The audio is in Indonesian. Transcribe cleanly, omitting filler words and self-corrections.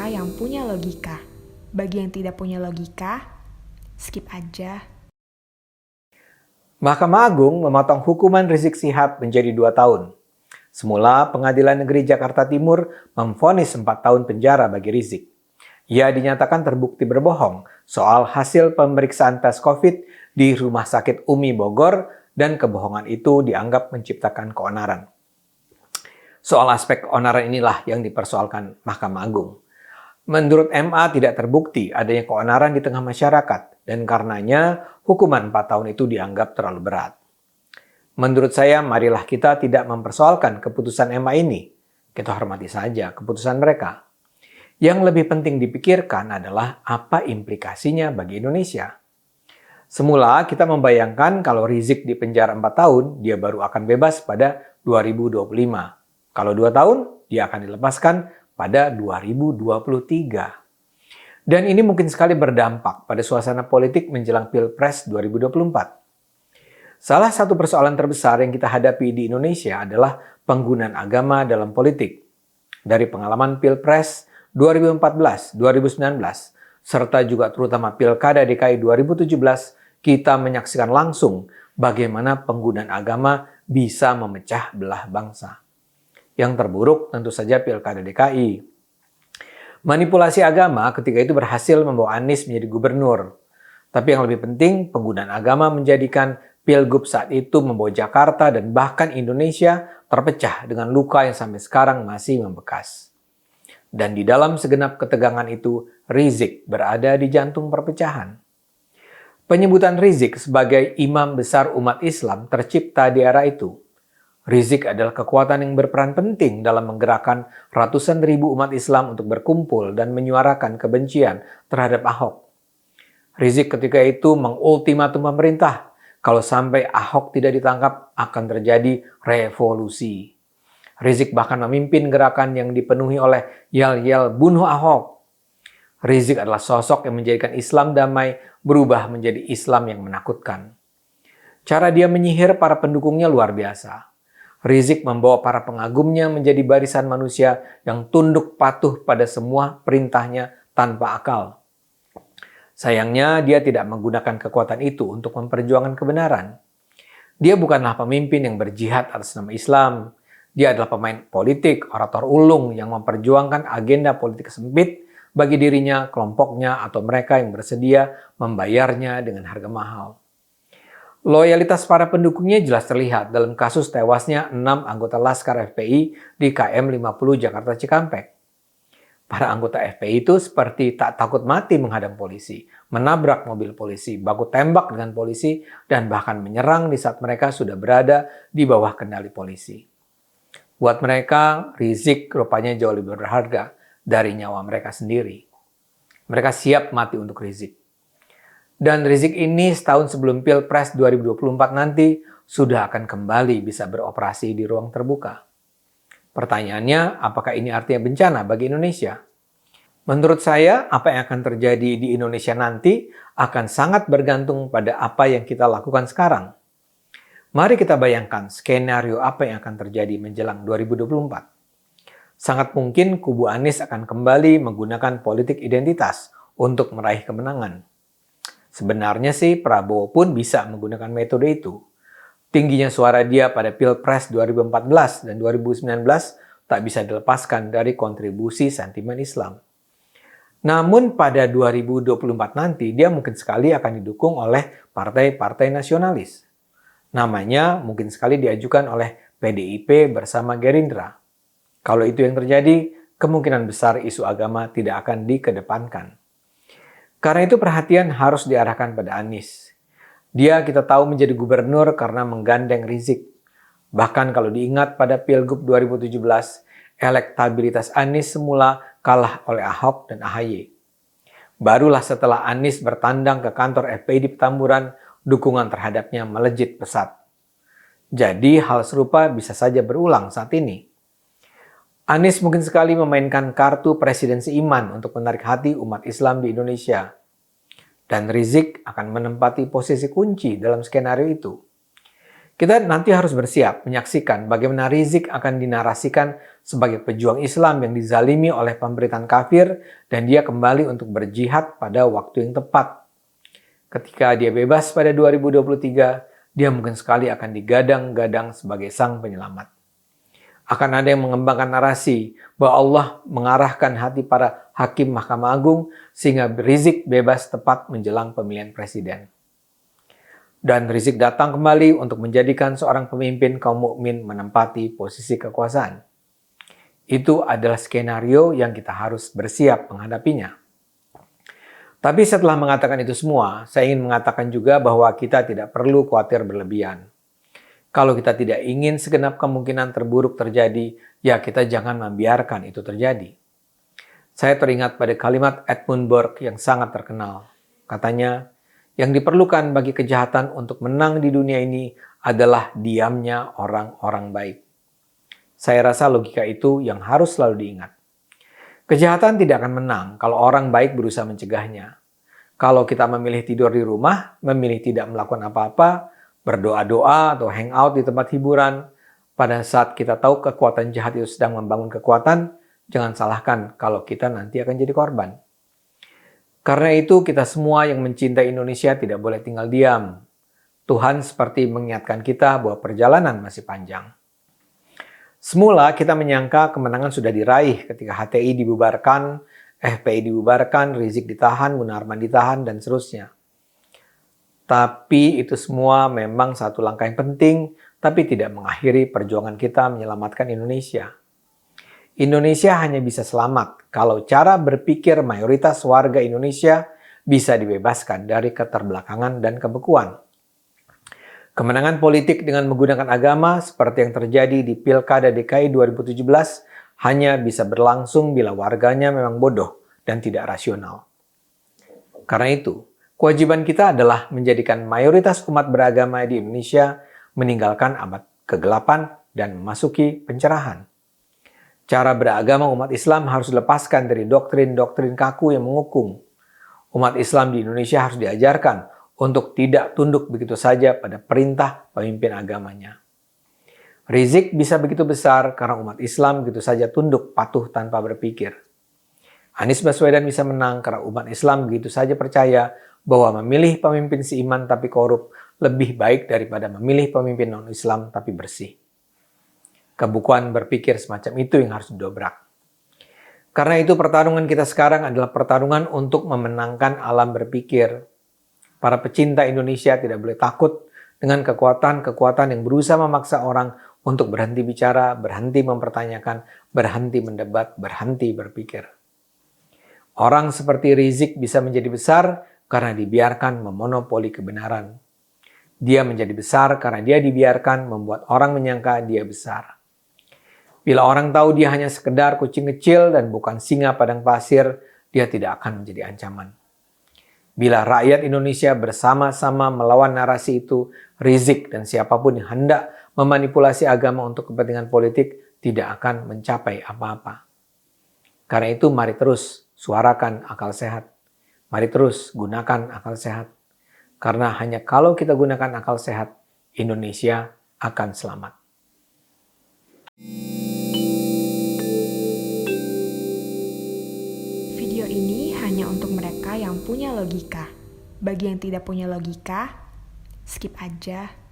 cerita yang punya logika. Bagi yang tidak punya logika, skip aja. Mahkamah Agung memotong hukuman Rizik Syihab menjadi 2 tahun. Semula, Pengadilan Negeri Jakarta Timur memvonis 4 tahun penjara bagi Rizik. Ia dinyatakan terbukti berbohong soal hasil pemeriksaan tes COVID di Rumah Sakit Umi Bogor dan kebohongan itu dianggap menciptakan keonaran. Soal aspek keonaran inilah yang dipersoalkan Mahkamah Agung. Menurut MA tidak terbukti adanya keonaran di tengah masyarakat dan karenanya hukuman 4 tahun itu dianggap terlalu berat. Menurut saya, marilah kita tidak mempersoalkan keputusan MA ini. Kita hormati saja keputusan mereka. Yang lebih penting dipikirkan adalah apa implikasinya bagi Indonesia. Semula kita membayangkan kalau Rizik di penjara 4 tahun, dia baru akan bebas pada 2025. Kalau 2 tahun, dia akan dilepaskan pada 2023. Dan ini mungkin sekali berdampak pada suasana politik menjelang Pilpres 2024. Salah satu persoalan terbesar yang kita hadapi di Indonesia adalah penggunaan agama dalam politik. Dari pengalaman Pilpres 2014, 2019, serta juga terutama Pilkada DKI 2017, kita menyaksikan langsung bagaimana penggunaan agama bisa memecah belah bangsa. Yang terburuk tentu saja Pilkada DKI. Manipulasi agama ketika itu berhasil membawa Anies menjadi gubernur. Tapi yang lebih penting, penggunaan agama menjadikan Pilgub saat itu membawa Jakarta dan bahkan Indonesia terpecah dengan luka yang sampai sekarang masih membekas. Dan di dalam segenap ketegangan itu, Rizik berada di jantung perpecahan. Penyebutan Rizik sebagai imam besar umat Islam tercipta di era itu. Rizik adalah kekuatan yang berperan penting dalam menggerakkan ratusan ribu umat Islam untuk berkumpul dan menyuarakan kebencian terhadap Ahok. Rizik ketika itu mengultimatum pemerintah, kalau sampai Ahok tidak ditangkap akan terjadi revolusi. Rizik bahkan memimpin gerakan yang dipenuhi oleh yel-yel bunuh Ahok. Rizik adalah sosok yang menjadikan Islam damai berubah menjadi Islam yang menakutkan. Cara dia menyihir para pendukungnya luar biasa. Rizik membawa para pengagumnya menjadi barisan manusia yang tunduk patuh pada semua perintahnya tanpa akal. Sayangnya dia tidak menggunakan kekuatan itu untuk memperjuangkan kebenaran. Dia bukanlah pemimpin yang berjihad atas nama Islam. Dia adalah pemain politik, orator ulung yang memperjuangkan agenda politik sempit bagi dirinya, kelompoknya, atau mereka yang bersedia membayarnya dengan harga mahal. Loyalitas para pendukungnya jelas terlihat dalam kasus tewasnya 6 anggota Laskar FPI di KM 50 Jakarta Cikampek. Para anggota FPI itu seperti tak takut mati menghadang polisi, menabrak mobil polisi, baku tembak dengan polisi, dan bahkan menyerang di saat mereka sudah berada di bawah kendali polisi. Buat mereka, Rizik rupanya jauh lebih berharga dari nyawa mereka sendiri. Mereka siap mati untuk Rizik. Dan Rizik ini setahun sebelum Pilpres 2024 nanti sudah akan kembali bisa beroperasi di ruang terbuka. Pertanyaannya, apakah ini artinya bencana bagi Indonesia? Menurut saya, apa yang akan terjadi di Indonesia nanti akan sangat bergantung pada apa yang kita lakukan sekarang. Mari kita bayangkan skenario apa yang akan terjadi menjelang 2024. Sangat mungkin kubu Anies akan kembali menggunakan politik identitas untuk meraih kemenangan. Sebenarnya sih Prabowo pun bisa menggunakan metode itu. Tingginya suara dia pada Pilpres 2014 dan 2019 tak bisa dilepaskan dari kontribusi sentimen Islam. Namun pada 2024 nanti dia mungkin sekali akan didukung oleh partai-partai nasionalis. Namanya mungkin sekali diajukan oleh PDIP bersama Gerindra. Kalau itu yang terjadi, kemungkinan besar isu agama tidak akan dikedepankan. Karena itu perhatian harus diarahkan pada Anies. Dia kita tahu menjadi gubernur karena menggandeng Rizik. Bahkan kalau diingat pada Pilgub 2017, elektabilitas Anies semula kalah oleh Ahok dan AHY. Barulah setelah Anies bertandang ke kantor FPI di Petamburan, dukungan terhadapnya melejit pesat. Jadi hal serupa bisa saja berulang saat ini. Anies mungkin sekali memainkan kartu presidensi iman untuk menarik hati umat Islam di Indonesia. Dan Rizik akan menempati posisi kunci dalam skenario itu. Kita nanti harus bersiap menyaksikan bagaimana Rizik akan dinarasikan sebagai pejuang Islam yang dizalimi oleh pemerintahan kafir dan dia kembali untuk berjihad pada waktu yang tepat. Ketika dia bebas pada 2023, dia mungkin sekali akan digadang-gadang sebagai sang penyelamat. Akan ada yang mengembangkan narasi bahwa Allah mengarahkan hati para hakim Mahkamah Agung sehingga Rizik bebas tepat menjelang pemilihan presiden. Dan Rizik datang kembali untuk menjadikan seorang pemimpin kaum mukmin menempati posisi kekuasaan. Itu adalah skenario yang kita harus bersiap menghadapinya. Tapi setelah mengatakan itu semua, saya ingin mengatakan juga bahwa kita tidak perlu khawatir berlebihan. Kalau kita tidak ingin segenap kemungkinan terburuk terjadi, ya kita jangan membiarkan itu terjadi. Saya teringat pada kalimat Edmund Burke yang sangat terkenal. Katanya, yang diperlukan bagi kejahatan untuk menang di dunia ini adalah diamnya orang-orang baik. Saya rasa logika itu yang harus selalu diingat. Kejahatan tidak akan menang kalau orang baik berusaha mencegahnya. Kalau kita memilih tidur di rumah, memilih tidak melakukan apa-apa, berdoa-doa atau hangout di tempat hiburan, pada saat kita tahu kekuatan jahat itu sedang membangun kekuatan, jangan salahkan kalau kita nanti akan jadi korban. Karena itu kita semua yang mencintai Indonesia tidak boleh tinggal diam. Tuhan seperti mengingatkan kita bahwa perjalanan masih panjang. Semula kita menyangka kemenangan sudah diraih ketika HTI dibubarkan, FPI dibubarkan, Rizik ditahan, Munarman ditahan, dan seterusnya. Tapi itu semua memang satu langkah yang penting, tapi tidak mengakhiri perjuangan kita menyelamatkan Indonesia. Indonesia hanya bisa selamat kalau cara berpikir mayoritas warga Indonesia bisa dibebaskan dari keterbelakangan dan kebekuan. Kemenangan politik dengan menggunakan agama seperti yang terjadi di Pilkada DKI 2017 hanya bisa berlangsung bila warganya memang bodoh dan tidak rasional. Karena itu, kewajiban kita adalah menjadikan mayoritas umat beragama di Indonesia meninggalkan abad kegelapan dan memasuki pencerahan. Cara beragama umat Islam harus dilepaskan dari doktrin-doktrin kaku yang mengukung. Umat Islam di Indonesia harus diajarkan untuk tidak tunduk begitu saja pada perintah pemimpin agamanya. Rizik bisa begitu besar karena umat Islam begitu saja tunduk patuh tanpa berpikir. Anies Baswedan bisa menang karena umat Islam begitu saja percaya bahwa memilih pemimpin seiman tapi korup lebih baik daripada memilih pemimpin non-Islam tapi bersih. Kebukuan berpikir semacam itu yang harus didobrak. Karena itu pertarungan kita sekarang adalah pertarungan untuk memenangkan alam berpikir. Para pecinta Indonesia tidak boleh takut dengan kekuatan-kekuatan yang berusaha memaksa orang untuk berhenti bicara, berhenti mempertanyakan, berhenti mendebat, berhenti berpikir. Orang seperti Rizik bisa menjadi besar karena dibiarkan memonopoli kebenaran. Dia menjadi besar karena dia dibiarkan membuat orang menyangka dia besar. Bila orang tahu dia hanya sekedar kucing kecil dan bukan singa padang pasir, dia tidak akan menjadi ancaman. Bila rakyat Indonesia bersama-sama melawan narasi itu, Rizik dan siapapun yang hendak memanipulasi agama untuk kepentingan politik tidak akan mencapai apa-apa. Karena itu mari terus suarakan akal sehat. Mari terus gunakan akal sehat. Karena hanya kalau kita gunakan akal sehat, Indonesia akan selamat. Video ini hanya untuk mereka yang punya logika. Bagi yang tidak punya logika, skip aja.